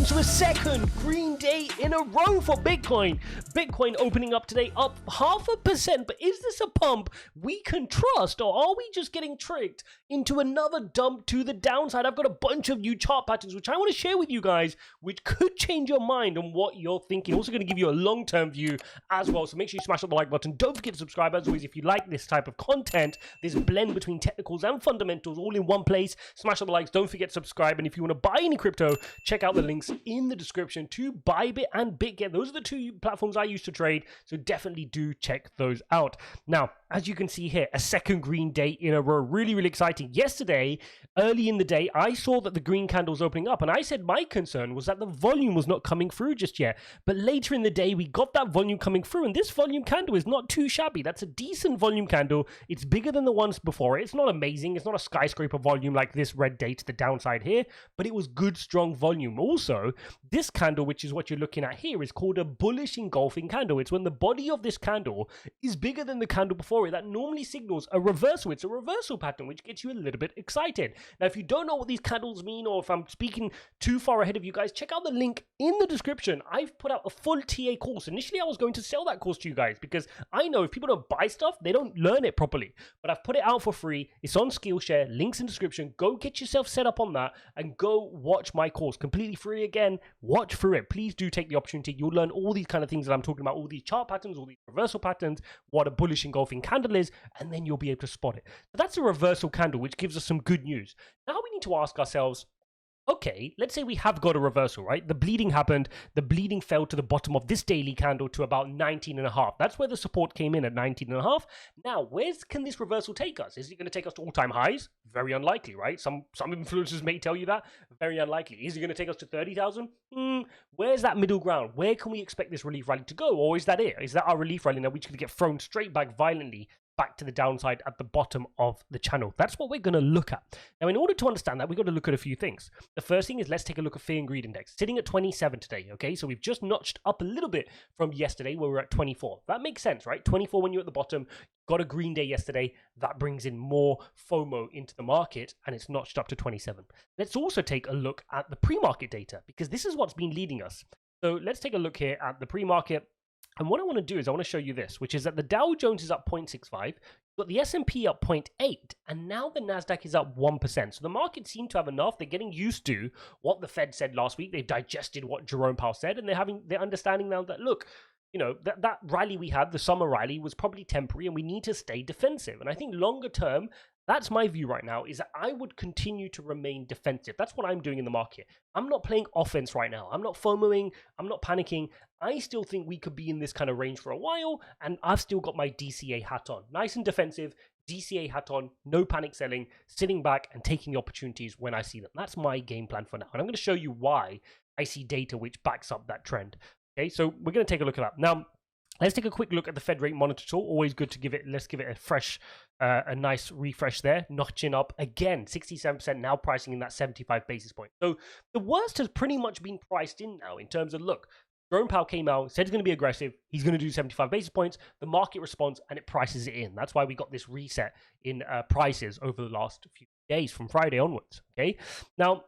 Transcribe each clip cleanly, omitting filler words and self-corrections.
to a second green day in a row for Bitcoin. Bitcoin opening up today up 0.5%, but is this a pump we can trust, or are we just getting tricked into another dump to the downside? I've got a bunch of new chart patterns which I want to share with you guys, which could change your mind on what you're thinking. Also going to give you a long-term view as well, so make sure you smash up the like button. Don't forget to subscribe as always if you like this type of content, this blend between technicals and fundamentals all in one place. Smash up the likes, don't forget to subscribe, and if you want to buy any crypto, check out the links in the description to BYBIT and BitGet. Those are the two platforms I use to trade, so definitely do check those out. Now, as you can see here, a second green day in a row. Really, really exciting. Yesterday, early in the day, I saw that the green candle was opening up, and I said my concern was that the volume was not coming through just yet. But later in the day, we got that volume coming through, and this volume candle is not too shabby. That's a decent volume candle. It's bigger than the ones before it. It's not amazing. It's not a skyscraper volume like this red day to the downside here, but it was good, strong volume. Also, this candle, which is what you're looking at here, is called a bullish engulfing candle. It's when the body of this candle is bigger than the candle before it. That normally signals a reversal. It's a reversal pattern, which gets you a little bit excited. Now, if you don't know what these candles mean, or if I'm speaking too far ahead of you guys, check out the link in the description. I've put out a full TA course. Initially, I was going to sell that course to you guys because I know if people don't buy stuff, they don't learn it properly. But I've put it out for free. It's on Skillshare. Links in the description. Go get yourself set up on that and go watch my course. Completely free again. Watch through it. Please do take the opportunity. You'll learn all these kind of things that I'm talking about, all these chart patterns, all these reversal patterns, what a bullish engulfing candle is, and then you'll be able to spot it. But that's a reversal candle, which gives us some good news. Now we need to ask ourselves, okay, let's say we have got a reversal, right? The bleeding happened. The bleeding fell to the bottom of this daily candle to about 19.5. That's where the support came in at 19.5. Now, where can this reversal take us? Is it going to take us to all-time highs? Very unlikely, right? Some influencers may tell you that. Very unlikely. Is it going to take us to 30,000? Where's that middle ground? Where can we expect this relief rally to go? Or is that it? Is that our relief rally? Now we're just going to get thrown straight back violently back to the downside at the bottom of the channel. That's what we're going to look at. Now, in order to understand that, we've got to look at a few things. The first thing is, let's take a look at Fear and Greed Index. Sitting at 27 today, okay? So we've just notched up a little bit from yesterday where we were at 24. That makes sense, right? 24 when you're at the bottom. Got a green day yesterday. That brings in more FOMO into the market, and it's notched up to 27. Let's also take a look at the pre-market data, because this is what's been leading us. So let's take a look here at the pre-market. And what I want to do is I want to show you this, which is that the Dow Jones is up 0.65, you've got the S&P up 0.8, and now the Nasdaq is up 1%. So the market seemed to have enough. They're getting used to what the Fed said last week. They've digested what Jerome Powell said, and they're understanding now that, look, you know, that rally we had, the summer rally, was probably temporary, and we need to stay defensive. And I think longer term, that's my view right now, is that I would continue to remain defensive. That's what I'm doing in the market. I'm not playing offense right now. I'm not FOMOing. I'm not panicking. I still think we could be in this kind of range for a while, and I've still got my DCA hat on. Nice and defensive, DCA hat on, no panic selling, sitting back and taking the opportunities when I see them. That's my game plan for now. And I'm going to show you why I see data which backs up that trend. Okay, so we're going to take a look at that. Now, let's take a quick look at the Fed rate monitor tool. Always good to give it, let's give it a fresh, a nice refresh there. Notching up again, 67%, now pricing in that 75 basis point. So the worst has pretty much been priced in now in terms of, look, Jerome Powell came out, said he's going to be aggressive. He's going to do 75 basis points. The market responds and it prices it in. That's why we got this reset in prices over the last few days from Friday onwards. Okay, now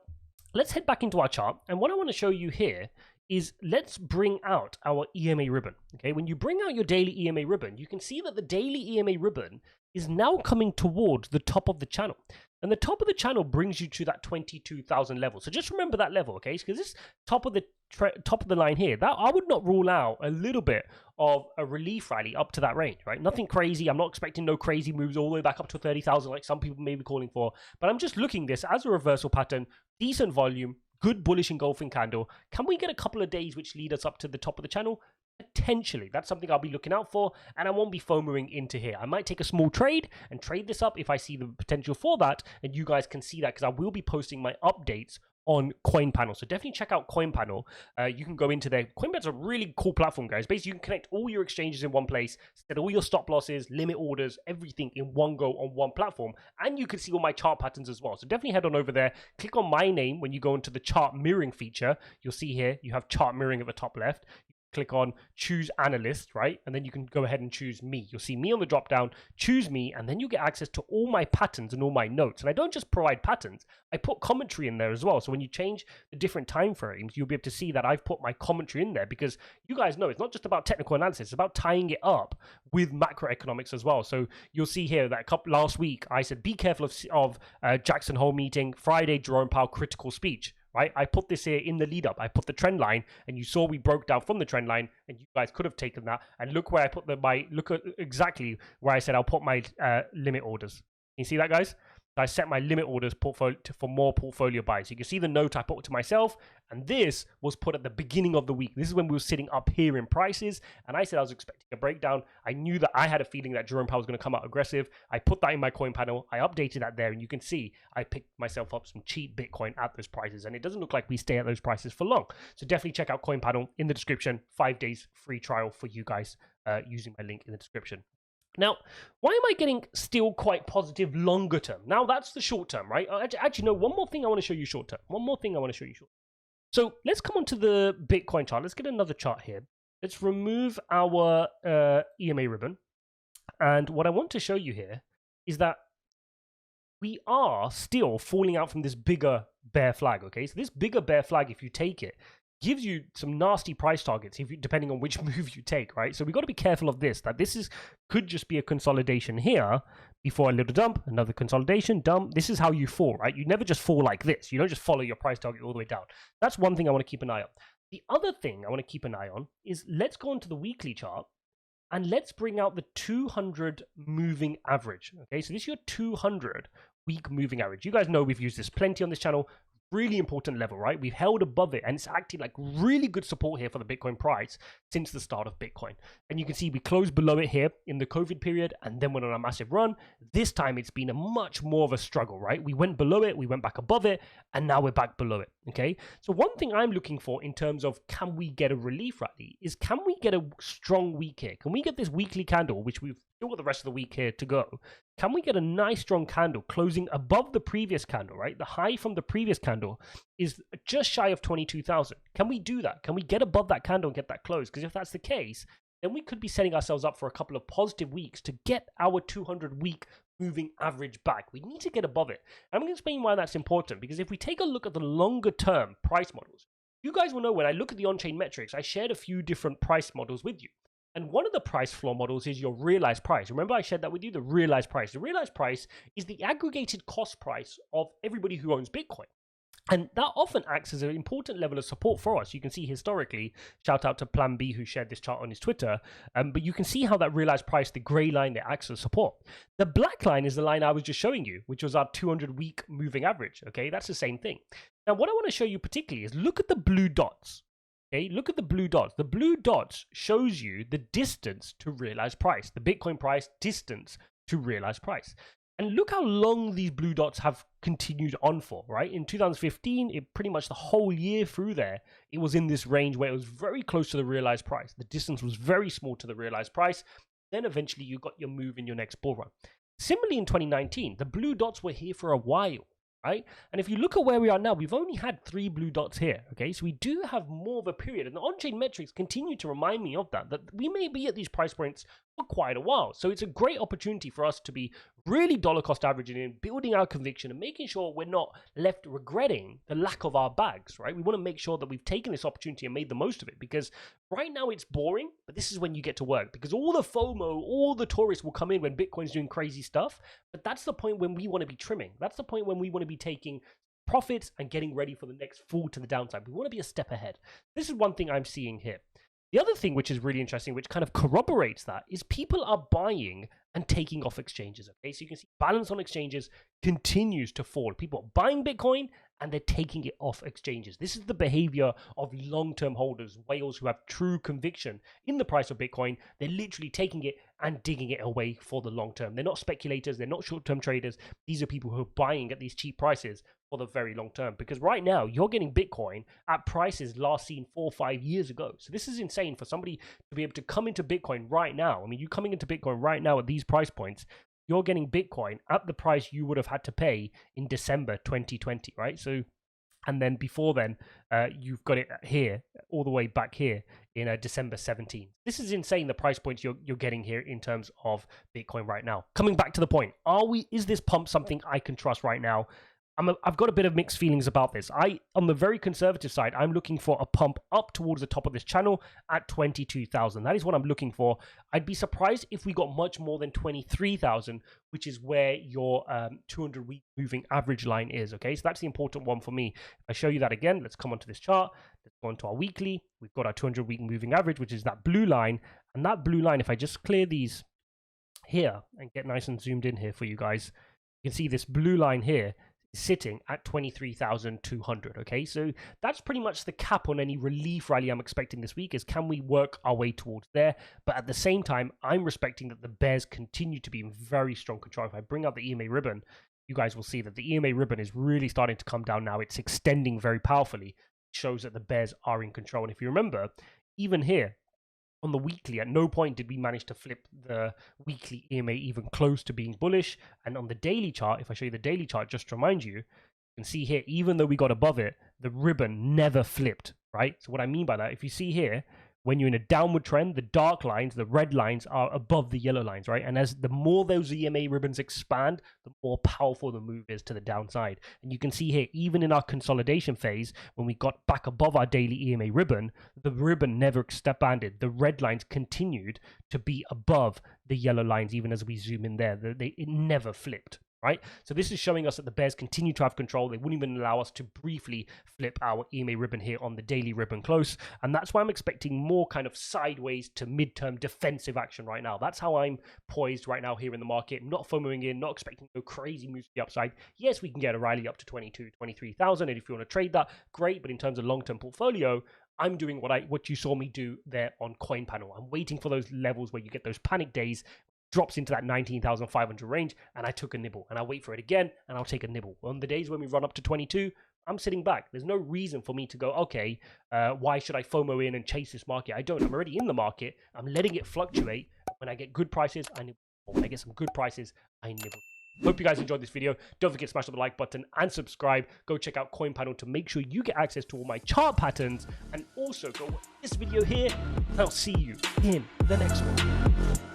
let's head back into our chart. And what I want to show you here is, let's bring out our EMA ribbon. Okay, when you bring out your daily EMA ribbon, you can see that the daily EMA ribbon is now coming towards the top of the channel. And the top of the channel brings you to that 22,000 level. So just remember that level, okay? Because this top of the line here, that I would not rule out a little bit of a relief rally up to that range, right? Nothing crazy. I'm not expecting no crazy moves all the way back up to 30,000 like some people may be calling for. But I'm just looking this as a reversal pattern, decent volume, good bullish engulfing candle. Can we get a couple of days which lead us up to the top of the channel? Potentially. That's something I'll be looking out for, and I won't be FOMOing into here. I might take a small trade and trade this up if I see the potential for that, and you guys can see that because I will be posting my updates on CoinPanel. So definitely check out CoinPanel. You can go into there. CoinPanel's a really cool platform, guys. Basically, you can connect all your exchanges in one place, set all your stop losses, limit orders, everything in one go on one platform. And you can see all my chart patterns as well. So definitely head on over there. Click on my name when you go into the chart mirroring feature. You'll see here, you have chart mirroring at the top left. click on choose analyst, right? And then you can go ahead and choose me. You'll see me on the drop down, choose me, and then you get access to all my patterns and all my notes. And I don't just provide patterns, I put commentary in there as well. So when you change the different time frames, you'll be able to see that I've put my commentary in there, because you guys know it's not just about technical analysis, it's about tying it up with macroeconomics as well. So you'll see here that last week I said be careful of Jackson Hole meeting, Friday Jerome Powell critical speech. Right, I put this here in the lead up. I put the trend line, and you saw we broke down from the trend line, and you guys could have taken that. And look where I put look at exactly where I said I'll put my limit orders. Can you see that, guys? I set my limit orders for more portfolio buys. You can see the note I put to myself, and this was put at the beginning of the week. This is when we were sitting up here in prices, and I said I was expecting a breakdown. I knew that I had a feeling that Jerome Powell was going to come out aggressive. I put that in my coin panel. I updated that there, and you can see I picked myself up some cheap Bitcoin at those prices, and it doesn't look like we stay at those prices for long. So definitely check out coin panel in the description. 5 days free trial for you guys using my link in the description. Now, why am I getting still quite positive longer term? Now, that's the short term, right? Actually, no, one more thing I want to show you short term. So let's come on to the Bitcoin chart. Let's get another chart here. Let's remove our EMA ribbon. And what I want to show you here is that we are still falling out from this bigger bear flag, okay? So this bigger bear flag, if you take it, gives you some nasty price targets depending on which move you take, right? So we got to be careful of this, that this could just be a consolidation here before a little dump, another consolidation, dump. This is how you fall, right? You never just fall like this. You don't just follow your price target all the way down. That's one thing I want to keep an eye on. The other thing I want to keep an eye on is let's go onto the weekly chart and let's bring out the 200 moving average, okay? So this is your 200 week moving average. You guys know we've used this plenty on this channel. Really important level, right? We've held above it, and it's acting like really good support here for the Bitcoin price since the start of Bitcoin. And you can see we closed below it here in the COVID period and then went on a massive run. This time it's been a much more of a struggle, right? We went below it, we went back above it, and now we're back below it, okay? So one thing I'm looking for in terms of can we get a relief rally is can we get a strong week here? Can we get this weekly candle, which we've still got the rest of the week here to go? Can we get a nice strong candle closing above the previous candle, right? The high from the previous candle is just shy of 22,000. Can we do that? Can we get above that candle and get that close? Because if that's the case, then we could be setting ourselves up for a couple of positive weeks to get our 200 week moving average back. We need to get above it. And I'm going to explain why that's important, because if we take a look at the longer term price models, you guys will know when I look at the on-chain metrics, I shared a few different price models with you. And one of the price floor models is your realized price. Remember I shared that with you, the realized price. The realized price is the aggregated cost price of everybody who owns Bitcoin. And that often acts as an important level of support for us. You can see historically, shout out to Plan B who shared this chart on his Twitter, but you can see how that realized price, the gray line, that acts as support. The black line is the line I was just showing you, which was our 200 week moving average. Okay, that's the same thing. Now, what I want to show you particularly is look at the blue dots. Okay, look at the blue dots. The blue dots shows you the distance to realized price, the Bitcoin price distance to realized price. And look how long these blue dots have continued on for, right? In 2015, it pretty much the whole year through there, it was in this range where it was very close to the realized price. The distance was very small to the realized price. Then eventually you got your move in your next bull run. Similarly, in 2019, the blue dots were here for a while, right? And if you look at where we are now, we've only had 3 blue dots here, okay? So we do have more of a period, and the on-chain metrics continue to remind me of that we may be at these price points for quite a while. So it's a great opportunity for us to be really dollar cost averaging in, building our conviction and making sure we're not left regretting the lack of our bags, right? We want to make sure that we've taken this opportunity and made the most of it, because right now it's boring, but this is when you get to work, because all the FOMO, all the tourists will come in when Bitcoin's doing crazy stuff, but that's the point when we want to be trimming. That's the point when we want to be taking profits and getting ready for the next fall to the downside. We want to be a step ahead. This is one thing I'm seeing here. The other thing which is really interesting, which kind of corroborates that, is people are buying and taking off exchanges. Okay, so you can see balance on exchanges continues to fall. People are buying Bitcoin and they're taking it off exchanges. This is the behavior of long-term holders, whales who have true conviction in the price of Bitcoin. They're literally taking it and digging it away for the long term. They're not speculators, they're not short-term traders. These are people who are buying at these cheap prices for the very long term, because right now you're getting Bitcoin at prices last seen 4 or 5 years ago. So this is insane for somebody to be able to come into Bitcoin right now. I mean, you coming into Bitcoin right now at these price points, you're getting Bitcoin at the price you would have had to pay in December 2020, right? So And then before then, you've got it here, all the way back here in December 17. This is insane, the price points you're getting here in terms of Bitcoin right now. Coming back to the point, is this pump something I can trust right now? I've got a bit of mixed feelings about this. On the very conservative side, I'm looking for a pump up towards the top of this channel at 22,000. That is what I'm looking for. I'd be surprised if we got much more than 23,000, which is where your 200-week moving average line is. Okay, so that's the important one for me. If I show you that again, let's come onto this chart. Let's go onto our weekly. We've got our 200-week moving average, which is that blue line. And that blue line, if I just clear these here and get nice and zoomed in here for you guys, you can see this blue line here sitting at 23,200. Okay, so that's pretty much the cap on any relief rally I'm expecting this week, is can we work our way towards there? But at the same time, I'm respecting that the bears continue to be in very strong control. If I bring out the EMA ribbon, you guys will see that the EMA ribbon is really starting to come down now. It's extending very powerfully. It shows that the bears are in control. And if you remember, even here on the weekly, at no point did we manage to flip the weekly EMA even close to being bullish. And on the daily chart, if I show you the daily chart, just to remind you, you can see here, even though we got above it, the ribbon never flipped, right? So what I mean by that, if you see here, when you're in a downward trend, the dark lines, the red lines are above the yellow lines, right? And as the more those EMA ribbons expand, the more powerful the move is to the downside. And you can see here, even in our consolidation phase, when we got back above our daily EMA ribbon, the ribbon never expanded. The red lines continued to be above the yellow lines, even as we zoom in there. It never flipped. Right, so this is showing us that the bears continue to have control. They wouldn't even allow us to briefly flip our EMA ribbon here on the daily ribbon close, and that's why I'm expecting more kind of sideways to midterm defensive action right now. That's how I'm poised right now here in the market. Not FOMOing in, not expecting no crazy moves to the upside. Yes, we can get a rally up to 23,000, and if you want to trade that, great. But in terms of long-term portfolio, I'm doing what you saw me do there on CoinPanel. I'm waiting for those levels where you get those panic days, drops into that 19,500 range, and I took a nibble, and I'll wait for it again, and I'll take a nibble. On the days when we run up to 22, I'm sitting back. There's no reason for me to go, okay, why should I FOMO in and chase this market? I don't. I'm already in the market. I'm letting it fluctuate. When I get good prices, I nibble. When I get some good prices, I nibble. Hope you guys enjoyed this video. Don't forget to smash the like button and subscribe. Go check out CoinPanel to make sure you get access to all my chart patterns, and also go watch this video here. I'll see you in the next one.